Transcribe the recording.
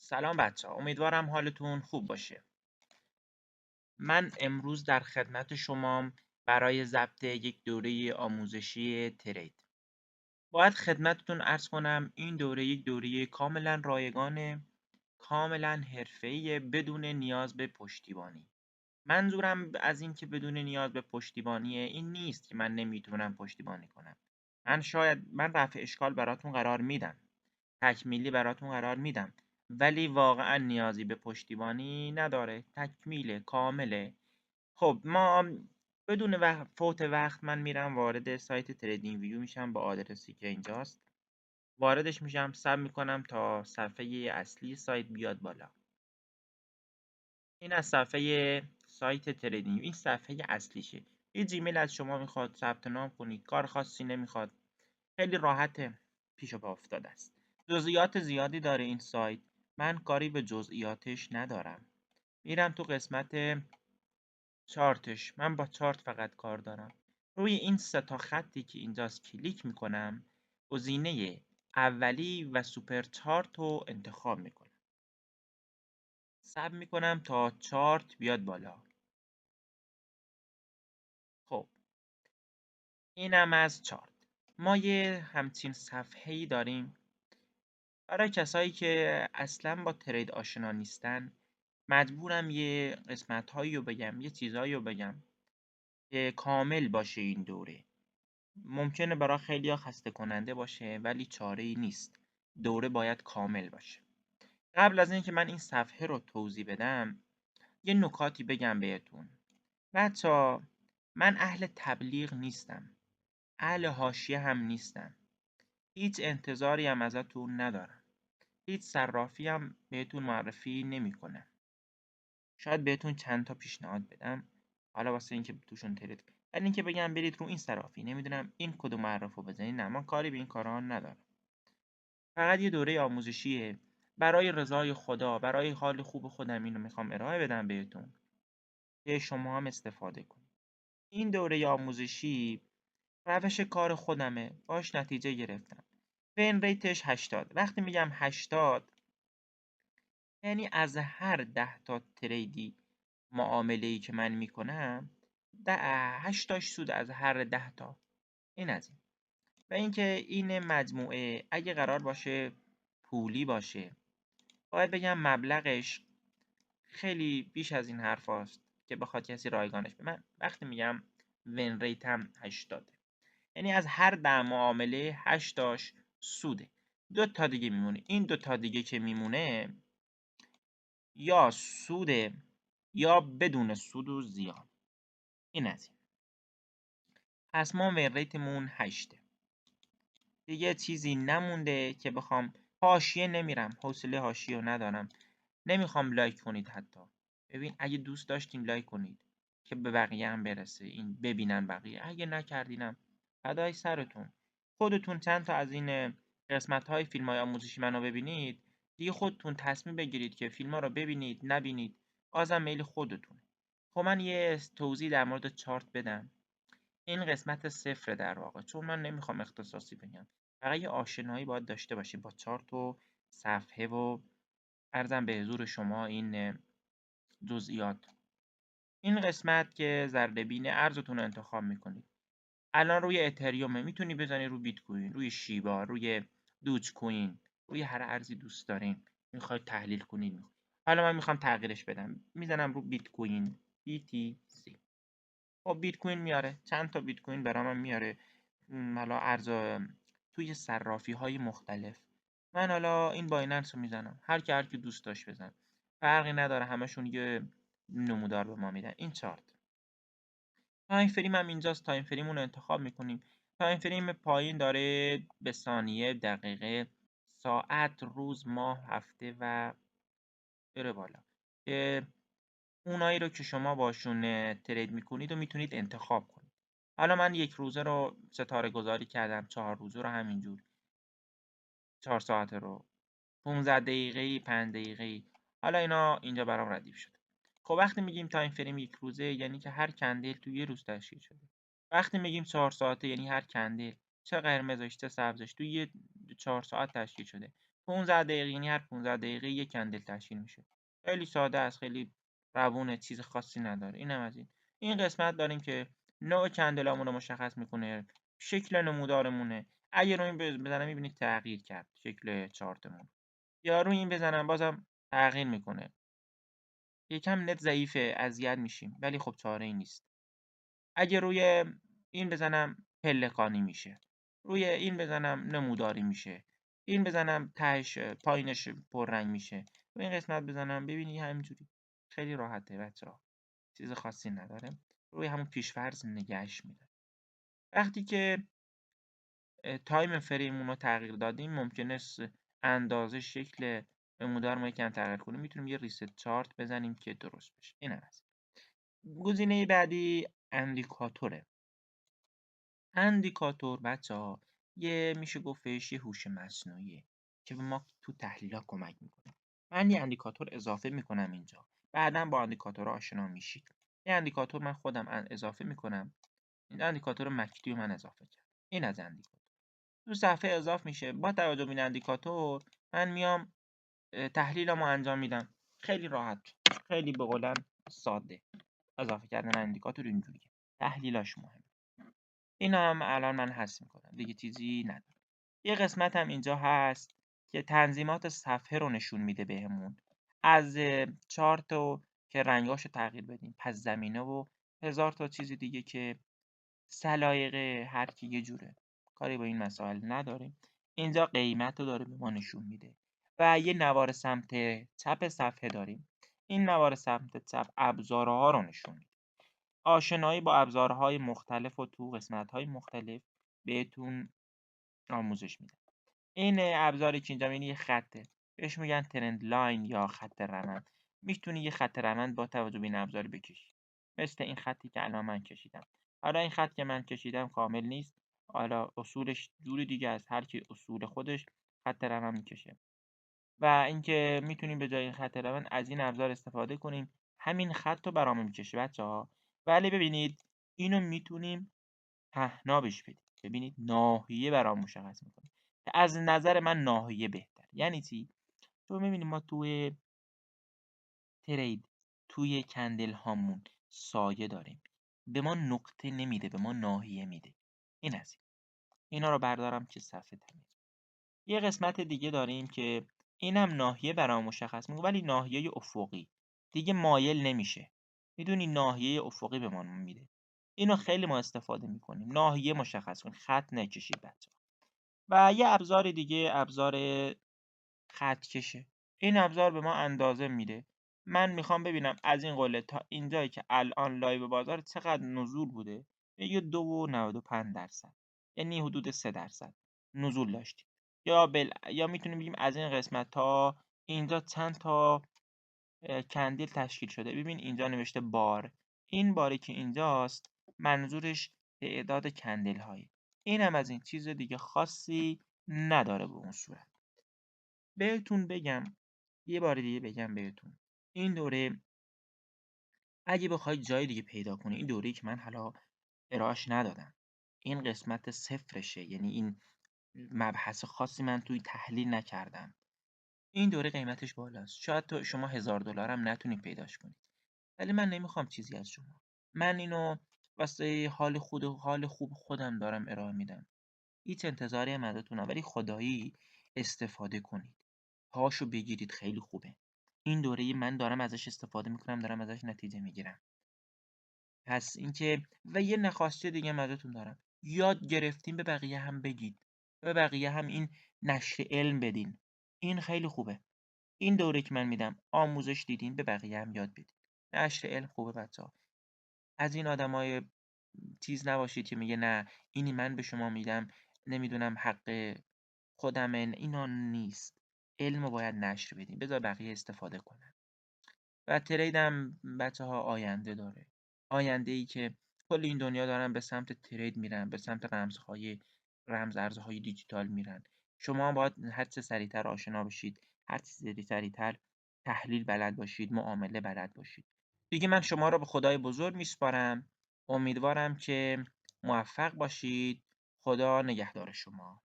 سلام بچه ها، امیدوارم حالتون خوب باشه. من امروز در خدمت شمام برای ضبط یک دوره آموزشی ترید. باید خدمتتون عرض کنم این دوره یک دوره کاملا رایگانه، کاملا حرفه‌ای بدون نیاز به پشتیبانی. منظورم از این که بدون نیاز به پشتیبانی این نیست که من نمیتونم پشتیبانی کنم. من رفع اشکال براتون قرار میدم. تکمیلی براتون قرار میدم. ولی واقعا نیازی به پشتیبانی نداره. تکمیله، کامله. خب ما بدون فوت وقت من میرم وارد سایت تریدینگ ویو میشم با آدرسی که اینجاست. واردش میشم، صبر میکنم تا صفحه اصلی سایت بیاد بالا. این از صفحه سایت تریدینگ، این صفحه اصلیشه. یه جیمیل از شما میخواد، ثبت نام کنید، کار خاصی نمیخواد، خیلی راحت پیش پا افتاده است. جزئیات زیادی داره این سایت، من کاری به جزئیاتش ندارم. میرم تو قسمت چارتش، من با چارت فقط کار دارم. روی این سه تا خطی که اینجاست کلیک میکنم، گزینه اولی و سوپر چارت رو انتخاب میکنم. صبر میکنم تا چارت بیاد بالا. خب اینم از چارت. ما یه همچین صفحه‌ای داریم. برای کسایی که اصلا با ترید آشنا نیستن مجبورم یه قسمت‌هایی رو بگم، یه چیزهایی رو بگم که کامل باشه این دوره. ممکنه برای خیلیا خسته کننده باشه ولی چاره‌ای نیست. دوره باید کامل باشه. قبل از اینکه من این صفحه رو توضیح بدم یه نکاتی بگم بهتون. بچه‌ها من اهل تبلیغ نیستم. اهل حاشیه هم نیستم. هیچ انتظاری هم ازتون ندارم. هیچ صرافی هم بهتون معرفی نمی‌کنم. شاید بهتون چند تا پیشنهاد بدم حالا واسه اینکه توشون ترید کنید، ولی اینکه بگم برید رو این صرافی نمیدونم این کدوم معرف رو بزنید، نه، من کاری به این کارا ندارم. فقط یه دوره آموزشیه برای رضای خدا، برای حال خوب خودم اینو میخوام ارائه بدم بهتون که شما هم استفاده کنید. این دوره آموزشی روش کار خودمه، باش نتیجه گرفتم. وین ریتش 80. وقتی میگم 80 یعنی از هر 10 تا تریدی معامله‌ای که من میکنم 8 تاش سود از هر 10 تا. این از این. و اینکه این مجموعه اگه قرار باشه پولی باشه باید بگم مبلغش خیلی بیش از این حرف هاست که بخواد کسی رایگانش به من. وقتی میگم وین ریتم 80 یعنی از هر 10 معامله 8 تاش سوده. 2 تا دیگه میمونه. این 2 تا دیگه که میمونه یا سوده یا بدون سود و زیان. این از این. پس ما وین ریتمون 8. دیگه چیزی نمونده که بخوام حاشیه نمیرم، حوصله حاشیه رو ندارم. نمیخوام لایک کنید حتی. ببین اگه دوست داشتین لایک کنید که به بقیه هم برسه، این ببینن بقیه. اگه نکردینم فدای سرتون. خودتون چند تا از این قسمت های فیلم های آموزشی منو ببینید دیگه، خودتون تصمیم بگیرید که فیلم ها رو ببینید نبینید، بازم میل خودتون. خب من یه توضیح در مورد چارت بدم. این قسمت صفر در واقع، چون من نمیخوام اختصاصی بگم، فقط یه آشنایی باید داشته باشیم با چارت و صفحه و عرضم به حضور شما این جزئیات. این قسمت که ذره‌بین ارزتون رو انتخاب میکنید. الان روی اتریوم میتونی بزنی رو بیت کوین، روی شیبا، روی دوج کوین، روی هر ارزی دوست دارین میخواید تحلیل کنید. حالا من میخوام تغییرش بدم، میزنم رو بیت کوین BTC. خب بیت کوین میاره، چند تا بیت کوین برام میاره. حالا ارز توی صرافی های مختلف. من حالا این بایننس رو میزنم، هر کی دوست داشت بزن، فرقی نداره، همشون یه نمودار به ما میدن. این چارت تایم فریم هم اینجاست، تایم فریمون رو انتخاب میکنیم. تایم فریم پایین داره به ثانیه، دقیقه، ساعت، روز، ماه، هفته و بره بالا. اونایی رو که شما باشون ترید میکنید و میتونید انتخاب کنید. حالا من یک روزه رو ستاره گذاری کردم، 4 روزه رو همینجور، 4 ساعته رو، 15 دقیقه‌ای، 5 دقیقه‌ای. حالا اینا اینجا برام ردیف شده. خب وقتی میگیم تایم فریم یک روزه یعنی که هر کندل تو یه روز تشکیل شده. وقتی میگیم 4 ساعته یعنی هر کندل چه قرمزش چه سبزش تو یه 4 ساعت تشکیل شده. 15 دقیقه، یعنی هر 15 دقیقه یک کندل تشکیل میشه. خیلی ساده است، خیلی روونه، چیز خاصی نداره. اینم از این. این قسمت داریم که نوع کندلامون رو مشخص میکنه، شکل نمودارمونه. اگه روی این بزنم میبینید تغییر کرد شکل چارتمون، یا روی این بزنم بازم تغییر میکنه. یکم نت ضعیفه، اذیت میشیم، ولی خب چاره ای نیست. اگه روی این بزنم پلکانی میشه، روی این بزنم نموداری میشه، این بزنم تهش پایینش پررنگ میشه، روی این قسمت بزنم ببینی همینجوری. خیلی راحته بچه‌ها، چیز خاصی نداره. روی همون پیش‌فرض نگهش می‌داره. وقتی که تایم فریممون رو تغییر دادیم، ممکنه اندازه شکل نمودار ما یکم تغییر کنیم. میتونیم یه ریست چارت بزنیم که درست بشه. این هست. گزینه بعدی اندیکاتوره. اندیکاتور بچه‌ها میشه گفتش یه هوش مصنوعیه که به ما تو تحلیل‌ها کمک میکنه. من یه اندیکاتور اضافه میکنم اینجا. بعداً با اندیکاتورها آشنا میشید. یه اندیکاتور من خودم اضافه میکنم. این اندیکاتور مکتی رو من اضافه کردم. این از اندیکاتور. تو صفحه اضافه میشه. با توجه به این اندیکاتور من میام تحلیلمو انجام میدم. خیلی راحت، خیلی به قولن ساده. اضافه کردن اندیکاتور اینجوریه. تحلیلاش مهم. اینا هم الان من حذف میکنم، دیگه چیزی نداره. یه قسمت هم اینجا هست که تنظیمات صفحه رو نشون میده بهمون. از چارت و که رنگاشو تغییر بدیم، پس زمینه و هزار تا چیز دیگه که سلایق هر کی یه جوره. کاری با این مسائل نداریم. اینجا قیمت رو داره به ما نشون میده. و یه نوار سمت چپ صفحه داریم. این نوار سمت چپ ابزارها رو نشون میده. آشنایی با ابزارهای مختلف و تو قسمت‌های مختلف بهتون آموزش میدم. این ابزاری که اینجا می‌بینی یه خطه، بهش میگن ترند لاین یا خط رمد. میتونی یه خط رمد با توجه به این ابزار بکشی، مثل این خطی که الان من کشیدم. حالا این خط که من کشیدم کامل نیست، حالا اصولش جوری دیگه است، هر کی اصول خودش خط رمد میکشه. و اینکه میتونیم به جای این خط روند از این ابزار استفاده کنیم، همین خط رو برامون میکشه بچه‌ها. ولی ببینید اینو میتونیم پهنا بدیم. ببینید ناحیه برام مشخص میکنه که از نظر من ناحیه بهتر. یعنی چی؟ تو میبینیم ما توی ترید، توی کندل هامون سایه داریم، به ما نقطه نمیده، به ما ناحیه میده. این از این. اینا رو بردارم که صفحه تمیز. یه قسمت دیگه داریم که اینم ناحیه برام مشخص میکنه، ولی ناحیه افقی دیگه مایل نمیشه. میدونی ناحیه افقی به ما میده. اینو خیلی ما استفاده میکنیم. ناحیه مشخص کنید، خط نکشید بچه. و یه ابزار دیگه ابزار خط کشه. این ابزار به ما اندازه میده. من میخوام ببینم از این قله تا اینجایی که الان لایو بازار چقدر نزول بوده. یه 2.95%، یعنی حدود 3% نزول داشتیم. یا میتونیم بگیم از این قسمت تا اینجا چند تا کندیل تشکیل شده. ببین اینجا نوشته بار. این باری که اینجاست منظورش تعداد کندل هایی. این هم از این، چیز دیگه خاصی نداره به اون صورت. بهتون بگم یه بار دیگه بگم بهتون، این دوره اگه بخواید جای دیگه پیدا کنی، این دوره‌ای که من حالا ارائهش ندادم، این قسمت صفرشه، یعنی این مبحث خاصی من توی تحلیل نکردم. این دوره قیمتش بالاست. شاید تو شما $1000 هم نتونید پیداش کنید. ولی من نمیخوام چیزی از شما. من اینو واسه حال خوب خودم دارم ارائه میدم. هیچ انتظاری هم ازتون، ولی خدایی استفاده کنید. پاشو بگیرید، خیلی خوبه. این دوره من دارم ازش استفاده میکنم، دارم ازش نتیجه میگیرم. پس اینکه و یه نخواسته دیگه ازتون دارم، یاد گرفتیم به بقیه هم بگید، به بقیه هم این نشر علم بدین. این خیلی خوبه. این دوره که من میدم آموزش دیدین، به بقیه هم یاد بدین. نشر علم خوبه بچه‌ها. از این آدمای چیز نباشید که میگه نه اینی من به شما میدم نمیدونم حق خودمه. اینا نیست. علم رو باید نشر بدین، بذار بقیه استفاده کنن. و ترید هم بچه‌ها آینده داره. آینده ای که کل این دنیا دارن به سمت ترید میرن، به سمت رمز ارزهای دیجیتال میرن. شما باید هر چه سریعتر آشنا بشید، هر چه سریعتر تحلیل بلد باشید، معامله بلد باشید. دیگه من شما رو به خدای بزرگ میسپارم. امیدوارم که موفق باشید. خدا نگهدار شما.